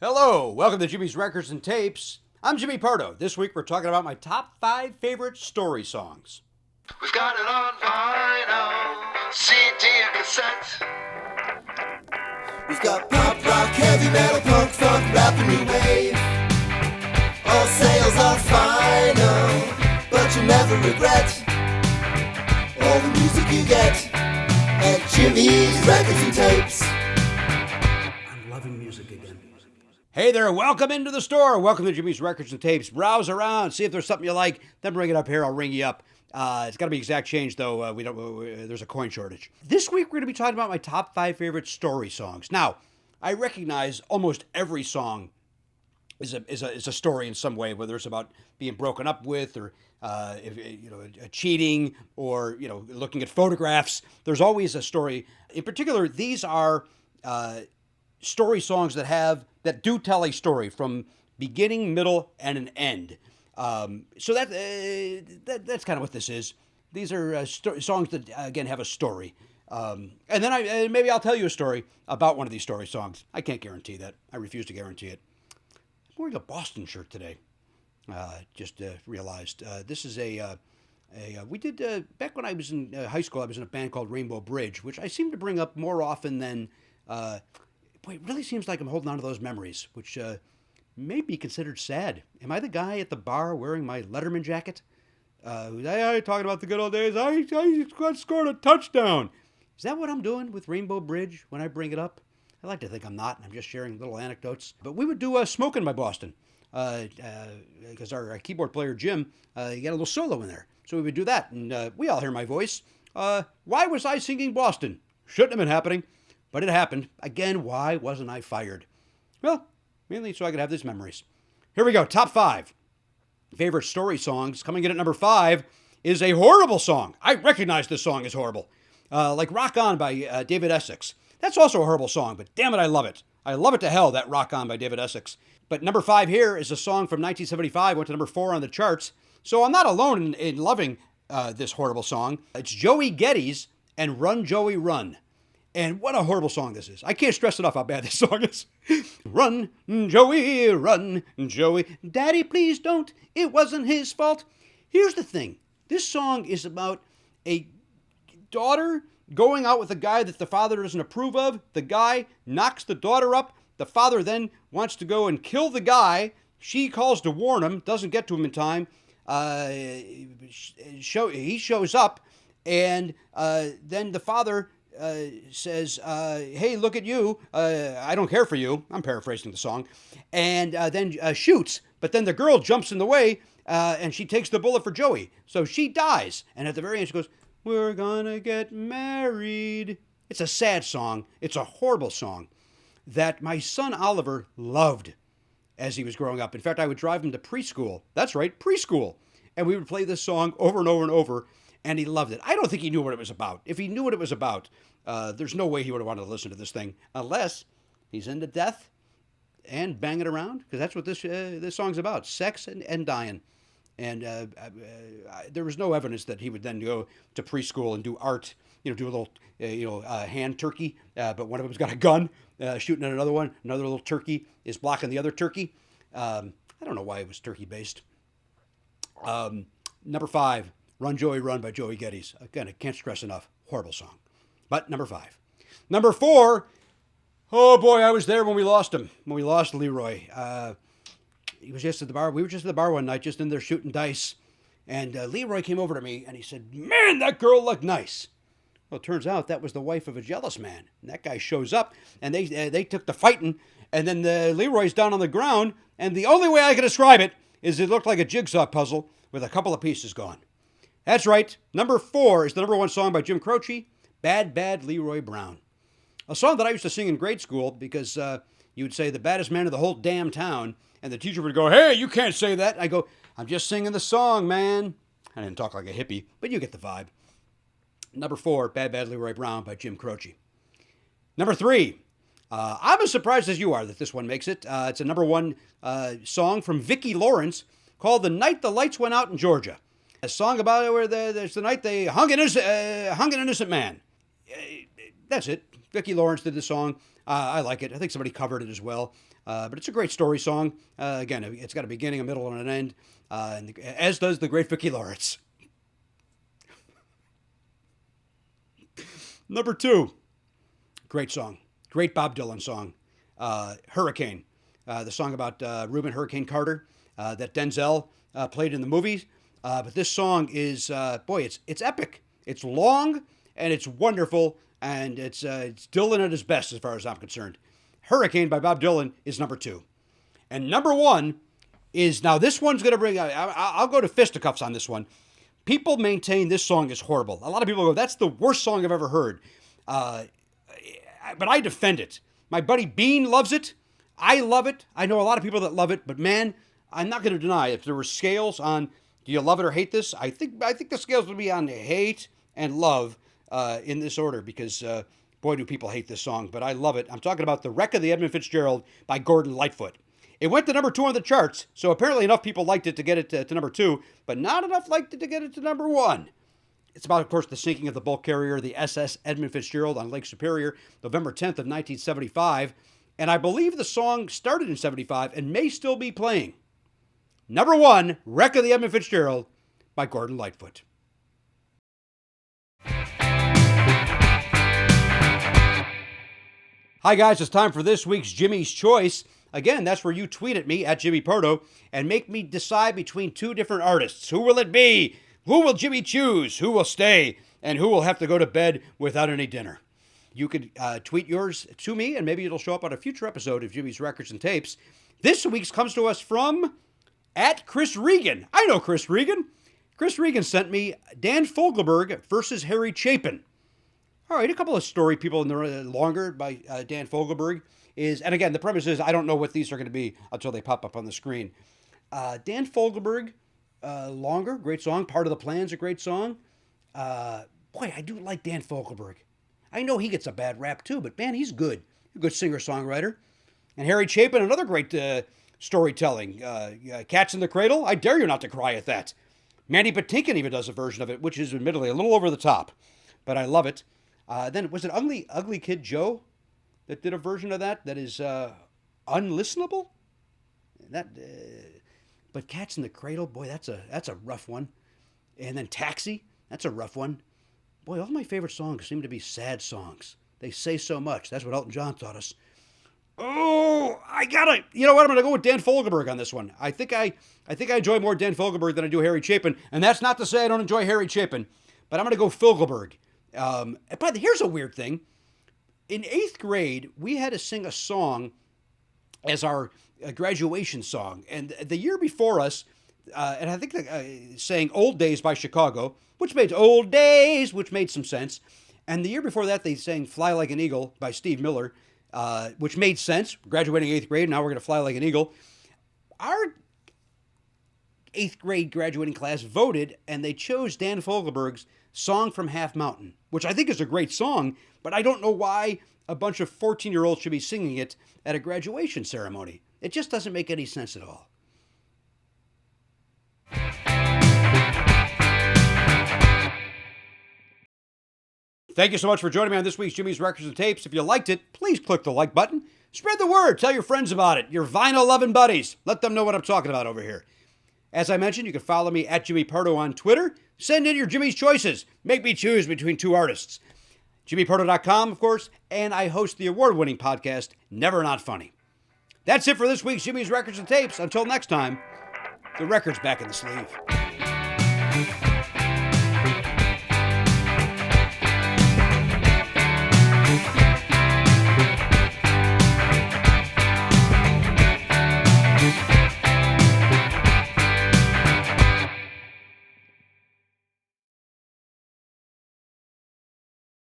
Hello, welcome to Jimmy's Records and Tapes. I'm Jimmy Pardo. This week we're talking about my top 5 favorite story songs. We've got it on vinyl, CD and cassette. We've got pop, rock, heavy metal, punk, funk, rap, and new wave. All sales are final, but you'll never regret all the music you get at Jimmy's Records and Tapes. I'm loving music again. Hey there, welcome into the store. Welcome to Jimmy's Records and Tapes. Browse around, see if there's something you like, then bring it up here. I'll ring you up. It's got to be exact change, though. There's a coin shortage. This week, we're going to be talking about my top 5 favorite story songs. Now, I recognize almost every song is a story in some way, whether it's about being broken up with or cheating or looking at photographs. There's always a story. In particular, these are story songs that do tell a story from beginning, middle, and an end. So that's kind of what this is. These are songs that, again, have a story. And then maybe I'll tell you a story about one of these story songs. I can't guarantee that. I refuse to guarantee it. I'm wearing a Boston shirt today. Just realized. This is we did, back when I was in high school, I was in a band called Rainbow Bridge, which I seem to bring up more often than, it really seems like I'm holding on to those memories, which may be considered sad. Am I the guy at the bar wearing my Letterman jacket? Talking about the good old days. I scored a touchdown. Is that what I'm doing with Rainbow Bridge when I bring it up? I like to think I'm not. I'm just sharing little anecdotes. But we would do Smokin by Boston because our keyboard player, Jim, he got a little solo in there. So we would do that, and we all hear my voice. Why was I singing Boston? Shouldn't have been happening, but it happened. Again, why wasn't I fired? Well, mainly so I could have these memories. Here we go, top 5 favorite story songs. Coming in at number 5 is a horrible song. I recognize this song is horrible. Like Rock On by David Essex. That's also a horrible song, but damn it, I love it. I love it to hell, that Rock On by David Essex. But number 5 here is a song from 1975, went to number 4 on the charts. So I'm not alone in loving this horrible song. It's Joey Geddes and Run, Joey, Run. And what a horrible song this is. I can't stress enough how bad this song is. Run, Joey, run, Joey. Daddy, please don't. It wasn't his fault. Here's the thing. This song is about a daughter going out with a guy that the father doesn't approve of. The guy knocks the daughter up. The father then wants to go and kill the guy. She calls to warn him, doesn't get to him in time. He shows up, and then the father says, hey, look at you. I don't care for you. I'm paraphrasing the song. And then shoots. But then the girl jumps in the way, and she takes the bullet for Joey. So she dies. And at the very end, she goes, we're gonna get married. It's a sad song. It's a horrible song that my son Oliver loved as he was growing up. In fact, I would drive him to preschool. That's right, preschool. And we would play this song over and over and over. And he loved it. I don't think he knew what it was about. If he knew what it was about, there's no way he would have wanted to listen to this thing, unless he's into death and banging around, because that's what this song's about: sex and dying. And there was no evidence that he would then go to preschool and do art, do a little, hand turkey. But one of them's got a gun, shooting at another one. Another little turkey is blocking the other turkey. I don't know why it was turkey based. Number 5. Run, Joey, Run by Joey Geddes. Again, I can't stress enough. Horrible song. But number 5. Number 4, oh boy, I was there when we lost him. When we lost Leroy. He was just at the bar. We were just at the bar one night, just in there shooting dice. And Leroy came over to me and he said, man, that girl looked nice. Well, it turns out that was the wife of a jealous man. And that guy shows up and they took to fighting. And then Leroy's down on the ground. And the only way I can describe it is it looked like a jigsaw puzzle with a couple of pieces gone. That's right. Number 4 is the number 1 song by Jim Croce, Bad, Bad Leroy Brown. A song that I used to sing in grade school because you would say the baddest man of the whole damn town. And the teacher would go, hey, you can't say that. I go, I'm just singing the song, man. I didn't talk like a hippie, but you get the vibe. Number 4, Bad, Bad Leroy Brown by Jim Croce. Number 3, I'm as surprised as you are that this one makes it. It's a number 1 song from Vicki Lawrence called The Night the Lights Went Out in Georgia. A song about where there's the night they hung an innocent man. That's it. Vicki Lawrence did the song. I like it. I think somebody covered it as well. But it's a great story song. Again, it's got a beginning, a middle, and an end, as does the great Vicki Lawrence. Number 2, great song. Great Bob Dylan song. Hurricane. The song about Reuben Hurricane Carter that Denzel played in the movies. But this song is, it's epic. It's long, and it's wonderful, and it's Dylan at his best as far as I'm concerned. Hurricane by Bob Dylan is number 2. And number 1 is, now this one's going to bring, I'll go to fisticuffs on this one. People maintain this song is horrible. A lot of people go, that's the worst song I've ever heard. But I defend it. My buddy Bean loves it. I love it. I know a lot of people that love it, but man, I'm not going to deny if there were scales on do you love it or hate this, I think the scales would be on hate and love in this order because boy, do people hate this song, but I love it. I'm talking about The Wreck of the Edmund Fitzgerald by Gordon Lightfoot. It went to number 2 on the charts, so apparently enough people liked it to get it to number 2, but not enough liked it to get it to number 1. It's about, of course, the sinking of the bulk carrier, the SS Edmund Fitzgerald on Lake Superior, November 10th of 1975, and I believe the song started in 75 and may still be playing. Number 1, Wreck of the Edmund Fitzgerald by Gordon Lightfoot. Hi guys, it's time for this week's Jimmy's Choice. Again, that's where you tweet at me, at Jimmy Pardo, and make me decide between 2 different artists. Who will it be? Who will Jimmy choose? Who will stay? And who will have to go to bed without any dinner? You could tweet yours to me, and maybe it'll show up on a future episode of Jimmy's Records and Tapes. This week's comes to us from at Chris Regan. I know Chris Regan. Chris Regan sent me Dan Fogelberg versus Harry Chapin. All right, a couple of story people in the longer by Dan Fogelberg is, and again, the premise is I don't know what these are going to be until they pop up on the screen. Dan Fogelberg, longer, great song. Part of the Plan's a great song. Boy, I do like Dan Fogelberg. I know he gets a bad rap too, but man, he's good. A good singer-songwriter. And Harry Chapin, another great storytelling. Cats in the Cradle, I dare you not to cry at that. Mandy Patinkin even does a version of it, which is admittedly a little over the top, but I love it. Then was it Ugly Kid Joe that did a version of that is unlistenable? But Cats in the Cradle, boy, that's a rough one. And then Taxi, that's a rough one. Boy, all my favorite songs seem to be sad songs. They say so much. That's what Elton John taught us. Oh, you know what? I'm going to go with Dan Fogelberg on this one. I think I enjoy more Dan Fogelberg than I do Harry Chapin. And that's not to say I don't enjoy Harry Chapin, but I'm going to go Fogelberg. But here's a weird thing. In 8th grade, we had to sing a song as our graduation song. And the year before us, and I think sang Old Days by Chicago, which made some sense. And the year before that, they sang Fly Like an Eagle by Steve Miller, which made sense. Graduating 8th grade, now we're going to fly like an eagle. Our 8th grade graduating class voted, and they chose Dan Fogelberg's Song from Half Mountain, which I think is a great song, but I don't know why a bunch of 14-year-olds should be singing it at a graduation ceremony. It just doesn't make any sense at all. Thank you so much for joining me on this week's Jimmy's Records and Tapes. If you liked it, please click the like button. Spread the word. Tell your friends about it. Your vinyl-loving buddies. Let them know what I'm talking about over here. As I mentioned, you can follow me at Jimmy Pardo on Twitter. Send in your Jimmy's Choices. Make me choose between 2 artists. JimmyPardo.com, of course, and I host the award-winning podcast, Never Not Funny. That's it for this week's Jimmy's Records and Tapes. Until next time, the record's back in the sleeve.